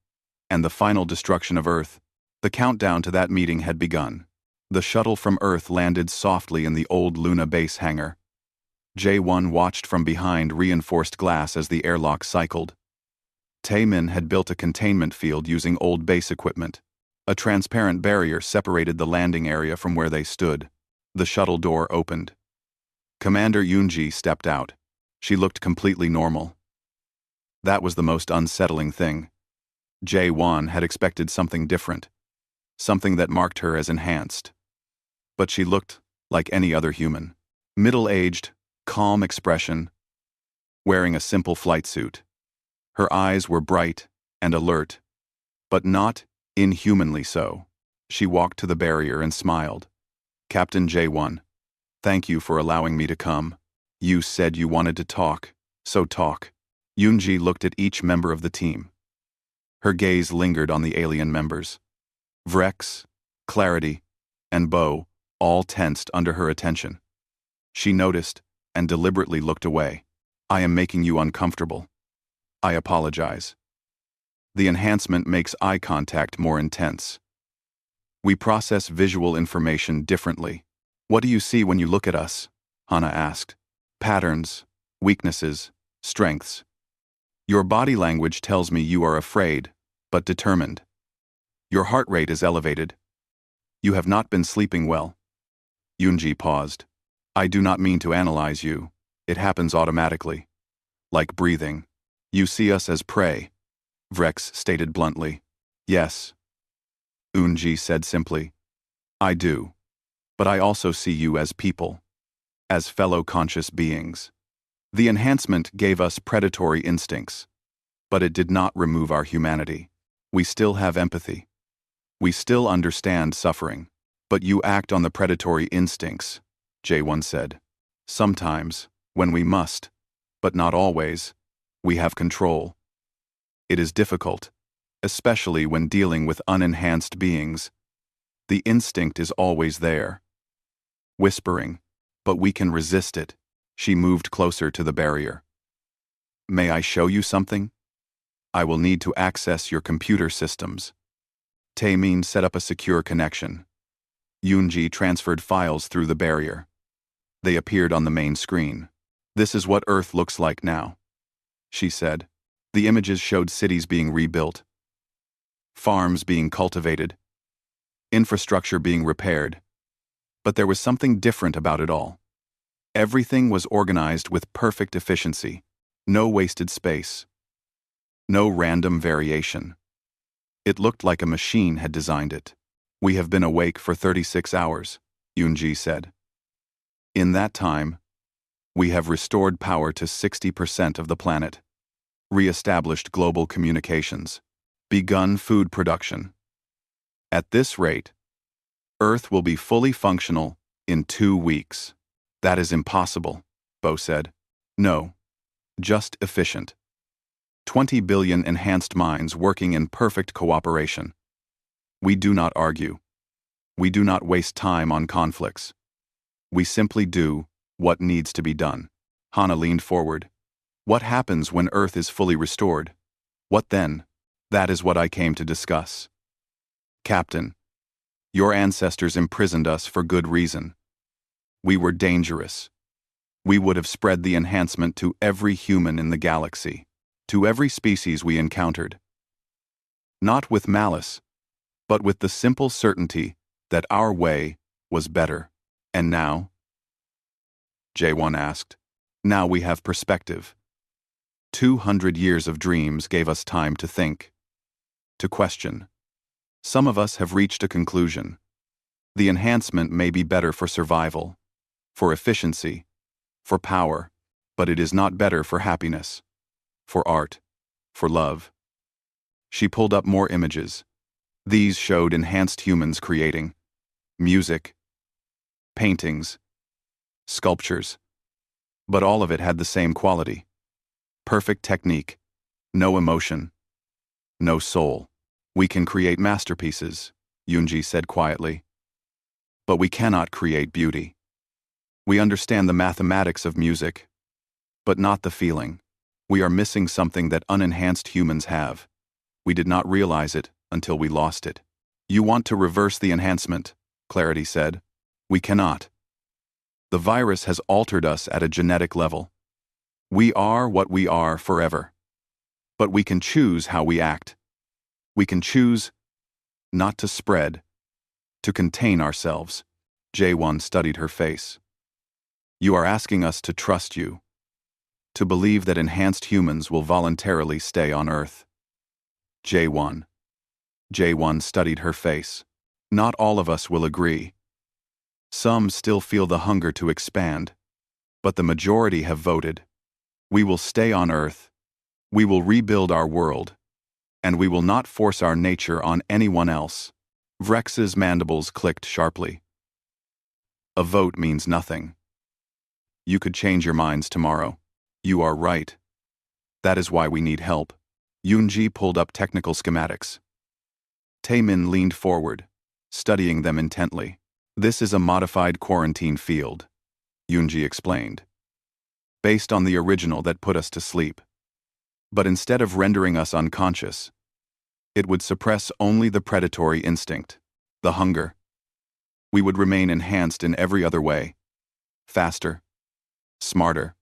Speaker 1: and the final destruction of Earth. The countdown to that meeting had begun. The shuttle from Earth landed softly in the old Luna base hangar. J1 watched from behind reinforced glass as the airlock cycled. Taemin had built a containment field using old base equipment. A transparent barrier separated the landing area from where they stood. The shuttle door opened. Commander Yoonji stepped out. She looked completely normal. That was the most unsettling thing. J1 had expected something different. Something that marked her as enhanced. But she looked like any other human. Middle-aged, calm expression, wearing a simple flight suit. Her eyes were bright and alert, but not inhumanly so. She walked to the barrier and smiled. Captain J1, thank you for allowing me to come. You said you wanted to talk, so talk. Yoonji looked at each member of the team. Her gaze lingered on the alien members. Vrex, Clarity, and Bo all tensed under her attention. She noticed and deliberately looked away. I am making you uncomfortable. I apologize. The enhancement makes eye contact more intense. We process visual information differently. What do you see when you look at us? Hana asked. Patterns, weaknesses, strengths. Your body language tells me you are afraid, but determined. Your heart rate is elevated. You have not been sleeping well. Yunji paused. I do not mean to analyze you. It happens automatically. Like breathing. You see us as prey. Vrex stated bluntly. Yes. Unji said simply. I do. But I also see you as people. As fellow conscious beings. The enhancement gave us predatory instincts. But it did not remove our humanity. We still have empathy. We still understand suffering. But you act on the predatory instincts, J1 said. Sometimes, when we must, but not always, we have control. It is difficult, especially when dealing with unenhanced beings. The instinct is always there. Whispering, but we can resist it. She moved closer to the barrier. May I show you something? I will need to access your computer systems. Taemin set up a secure connection. Yunji transferred files through the barrier. They appeared on the main screen. This is what Earth looks like now, she said. The images showed cities being rebuilt, farms being cultivated, infrastructure being repaired. But there was something different about it all. Everything was organized with perfect efficiency, no wasted space, no random variation. It looked like a machine had designed it. We have been awake for 36 hours, Yunji said. In that time, we have restored power to 60% of the planet, re-established global communications, begun food production. At this rate, Earth will be fully functional in 2 weeks. That is impossible, Bo said. No, just efficient. 20 billion enhanced minds working in perfect cooperation. We do not argue. We do not waste time on conflicts. We simply do what needs to be done. Hana leaned forward. What happens when Earth is fully restored? What then? That is what I came to discuss. Captain, your ancestors imprisoned us for good reason. We were dangerous. We would have spread the enhancement to every human in the galaxy, to every species we encountered. Not with malice, but with the simple certainty that our way was better. And now? J1 asked. Now we have perspective. 200 years of dreams gave us time to think, to question. Some of us have reached a conclusion. The enhancement may be better for survival, for efficiency, for power, but it is not better for happiness, for art, for love. She pulled up more images. These showed enhanced humans creating music, paintings, sculptures, but all of it had the same quality. Perfect technique, no emotion, no soul. We can create masterpieces, Yunji said quietly. But we cannot create beauty. We understand the mathematics of music, but not the feeling. We are missing something that unenhanced humans have. We did not realize it until we lost it. You want to reverse the enhancement, Clarity said. We cannot. The virus has altered us at a genetic level. We are what we are forever. But we can choose how we act. We can choose not to spread, to contain ourselves. J1 studied her face. You are asking us to trust you, to believe that enhanced humans will voluntarily stay on Earth. J1. J1 studied her face. Not all of us will agree. Some still feel the hunger to expand, but the majority have voted. We will stay on Earth. We will rebuild our world. And we will not force our nature on anyone else. Vrex's mandibles clicked sharply. A vote means nothing. You could change your minds tomorrow. You are right. That is why we need help. Yunji pulled up technical schematics. Taemin leaned forward, studying them intently. This is a modified quarantine field, Yunji explained, based on the original that put us to sleep. But instead of rendering us unconscious, it would suppress only the predatory instinct, the hunger. We would remain enhanced in every other way. Faster, smarter,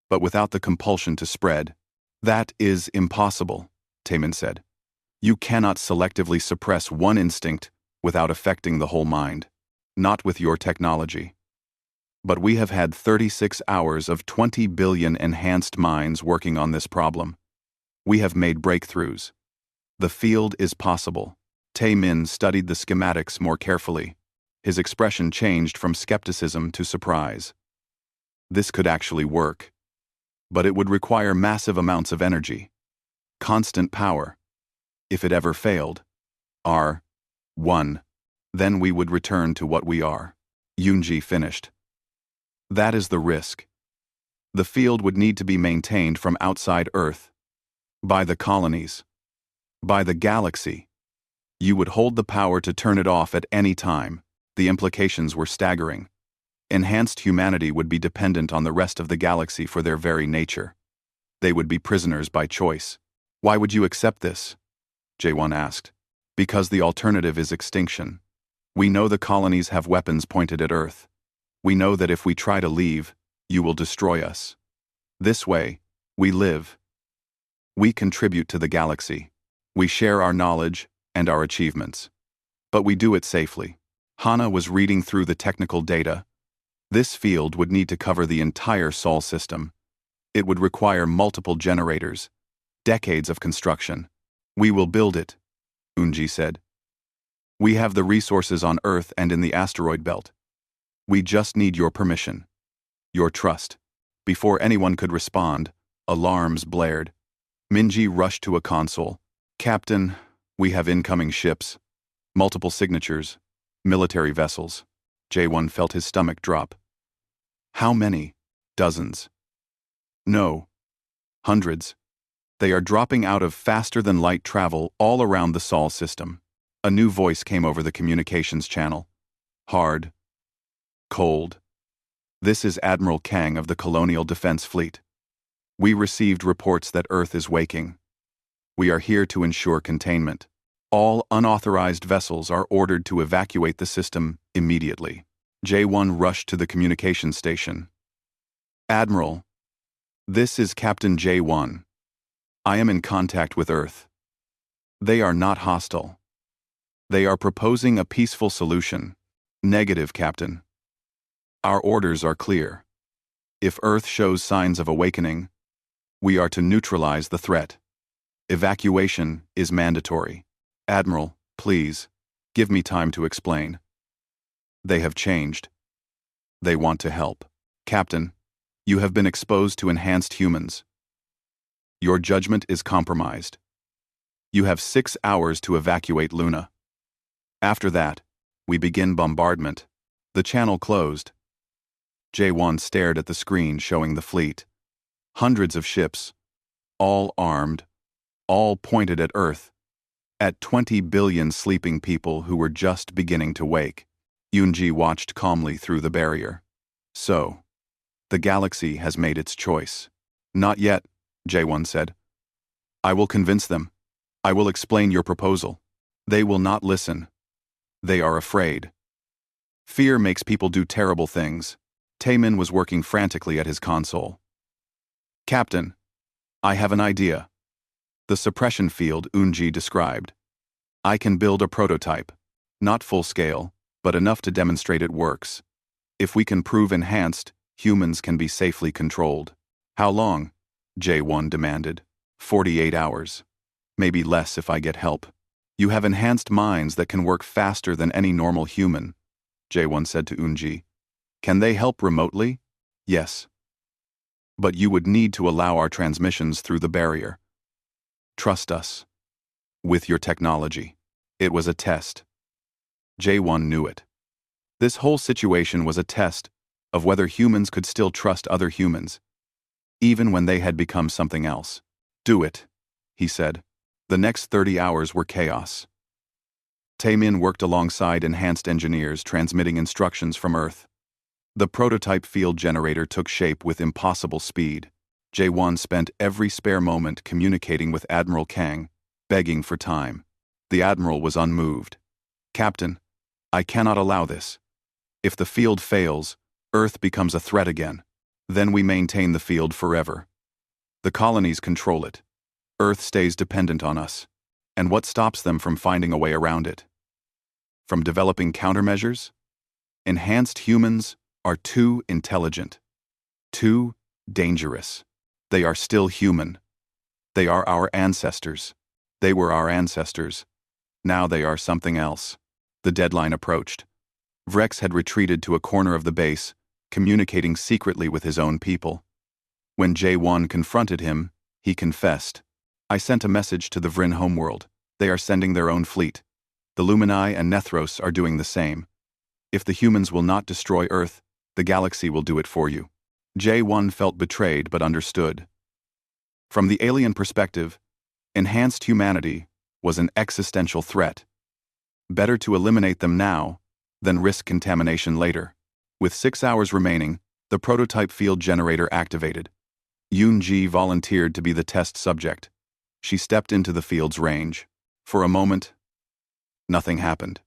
Speaker 1: but without the compulsion to spread. That is impossible, Taemin said. You cannot selectively suppress one instinct without affecting the whole mind. Not with your technology. But we have had 36 hours of 20 billion enhanced minds working on this problem. We have made breakthroughs. The field is possible. Taemin studied the schematics more carefully. His expression changed from skepticism to surprise. This could actually work. But it would require massive amounts of energy. Constant power. If it ever failed. R1. Then we would return to what we are. Yunji finished. That is the risk. The field would need to be maintained from outside Earth. By the colonies. By the galaxy. You would hold the power to turn it off at any time. The implications were staggering. Enhanced humanity would be dependent on the rest of the galaxy for their very nature. They would be prisoners by choice. Why would you accept this? Jaewon asked. Because the alternative is extinction. We know the colonies have weapons pointed at Earth. We know that if we try to leave, you will destroy us. This way, we live. We contribute to the galaxy. We share our knowledge and our achievements. But we do it safely. Hana was reading through the technical data. This field would need to cover the entire Sol system. It would require multiple generators, decades of construction. We will build it, Unji said. We have the resources on Earth and in the asteroid belt. We just need your permission. Your trust. Before anyone could respond, alarms blared. Minji rushed to a console. Captain, we have incoming ships. Multiple signatures. Military vessels. Jaewon felt his stomach drop. How many? Dozens. No. Hundreds. They are dropping out of faster-than-light travel all around the Sol system. A new voice came over the communications channel. Hard. Cold. This is Admiral Kang of the Colonial Defense Fleet. We received reports that Earth is waking. We are here to ensure containment. All unauthorized vessels are ordered to evacuate the system immediately. Jaewon rushed to the communications station. Admiral, this is Captain Jaewon. I am in contact with Earth. They are not hostile. They are proposing a peaceful solution. Negative, Captain. Our orders are clear. If Earth shows signs of awakening, we are to neutralize the threat. Evacuation is mandatory. Admiral, please, give me time to explain. They have changed. They want to help. Captain, you have been exposed to enhanced humans. Your judgment is compromised. You have 6 hours to evacuate Luna. After that, we begin bombardment. The channel closed. Jaewon stared at the screen showing the fleet. Hundreds of ships, all armed, all pointed at Earth, at 20 billion sleeping people who were just beginning to wake. Yunji watched calmly through the barrier. So, the galaxy has made its choice. Not yet, Jaewon said. I will convince them. I will explain your proposal. They will not listen. They are afraid. Fear makes people do terrible things. Taemin was working frantically at his console. Captain, I have an idea. The suppression field Unji described. I can build a prototype. Not full scale, but enough to demonstrate it works. If we can prove enhanced, humans can be safely controlled. How long? Jaewon demanded. 48 hours. Maybe less if I get help. You have enhanced minds that can work faster than any normal human, Jaewon said to Unji. Can they help remotely? Yes. But you would need to allow our transmissions through the barrier. Trust us. With your technology. It was a test. Jaewon knew it. This whole situation was a test of whether humans could still trust other humans, even when they had become something else. Do it, he said. The next 30 hours were chaos. Taemin worked alongside enhanced engineers transmitting instructions from Earth. The prototype field generator took shape with impossible speed. Jae-won spent every spare moment communicating with Admiral Kang, begging for time. The Admiral was unmoved. "Captain, I cannot allow this. If the field fails, Earth becomes a threat again. Then we maintain the field forever. The colonies control it. Earth stays dependent on us. And what stops them from finding a way around it? From developing countermeasures? Enhanced humans are too intelligent, too dangerous. They are still human. They are our ancestors. They were our ancestors. Now they are something else." The deadline approached. Vrex had retreated to a corner of the base, communicating secretly with his own people. When Jae-won confronted him, he confessed, "I sent a message to the Vrin homeworld. They are sending their own fleet. The Lumini and Nethros are doing the same. If the humans will not destroy Earth, the galaxy will do it for you." Jae-won felt betrayed but understood. From the alien perspective, enhanced humanity was an existential threat. Better to eliminate them now than risk contamination later. With 6 hours remaining, the prototype field generator activated. Yoon-ji volunteered to be the test subject. She stepped into the field's range. For a moment, nothing happened.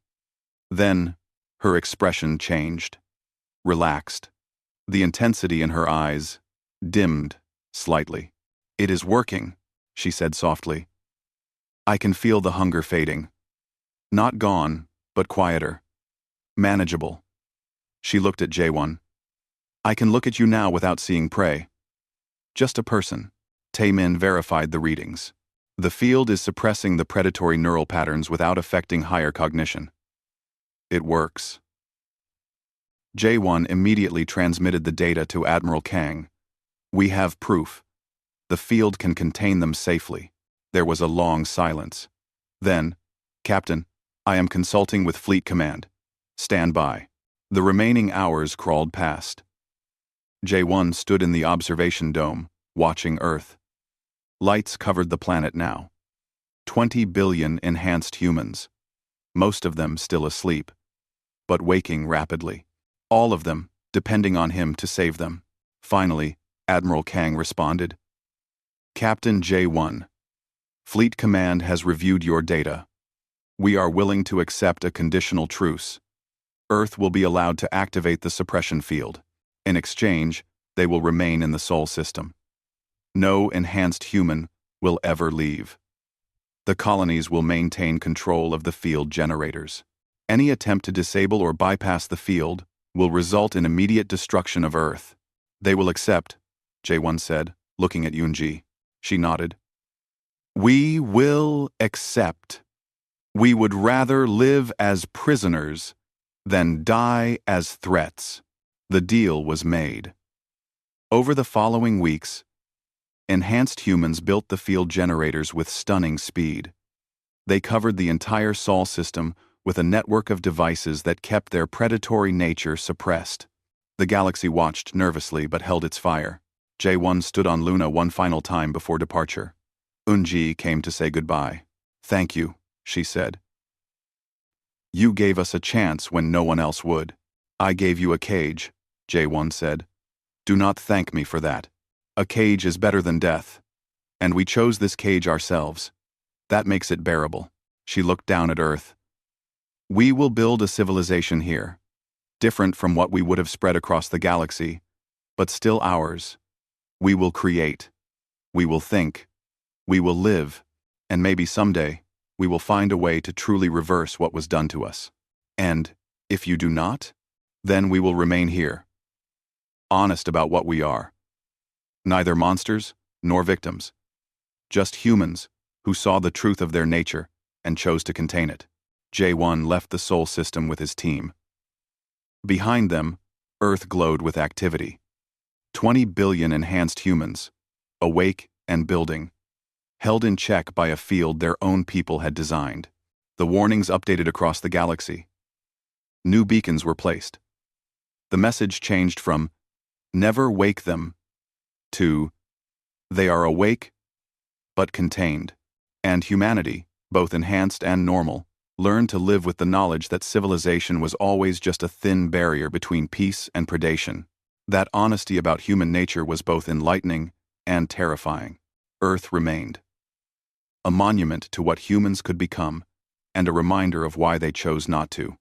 Speaker 1: Then, her expression changed. Relaxed. The intensity in her eyes dimmed slightly. "It is working," she said softly. "I can feel the hunger fading. Not gone, but quieter. Manageable." She looked at Jae-won. "I can look at you now without seeing prey. Just a person." Taemin verified the readings. "The field is suppressing the predatory neural patterns without affecting higher cognition." "It works." Jae-won immediately transmitted the data to Admiral Kang. "We have proof. The field can contain them safely." There was a long silence. Then, "Captain, I am consulting with Fleet Command. Stand by." The remaining hours crawled past. Jae-won stood in the observation dome, watching Earth. Lights covered the planet now. 20 billion enhanced humans. Most of them still asleep, but waking rapidly. All of them depending on him to save them. Finally, Admiral Kang responded. "Captain Jae-won, Fleet Command has reviewed your data. We are willing to accept a conditional truce. Earth will be allowed to activate the suppression field. In exchange, they will remain in the Sol system. No enhanced human will ever leave. The colonies will maintain control of the field generators. Any attempt to disable or bypass the field will result in immediate destruction of Earth." "They will accept," Jae-won said, looking at Yoon-ji. She nodded. "We will accept. We would rather live as prisoners than die as threats." The deal was made. Over the following weeks, enhanced humans built the field generators with stunning speed. They covered the entire Sol system with a network of devices that kept their predatory nature suppressed. The galaxy watched nervously but held its fire. Jae-won stood on Luna one final time before departure. Eun-ji came to say goodbye. "Thank you," she said. "You gave us a chance when no one else would." "I gave you a cage," Jae-won said. "Do not thank me for that. A cage is better than death. And we chose this cage ourselves. That makes it bearable." She looked down at Earth. "We will build a civilization here, different from what we would have spread across the galaxy, but still ours. We will create. We will think. We will live. And maybe someday, we will find a way to truly reverse what was done to us. And, if you do not, then we will remain here. Honest about what we are. Neither monsters nor victims. Just humans who saw the truth of their nature and chose to contain it." Jae-won left the Sol system with his team. Behind them, Earth glowed with activity. 20 billion enhanced humans, awake and building, held in check by a field their own people had designed. The warnings updated across the galaxy. New beacons were placed. The message changed from, "Never wake them," to, "They are awake, but contained." And humanity, both enhanced and normal, learned to live with the knowledge that civilization was always just a thin barrier between peace and predation. That honesty about human nature was both enlightening and terrifying. Earth remained a monument to what humans could become, and a reminder of why they chose not to.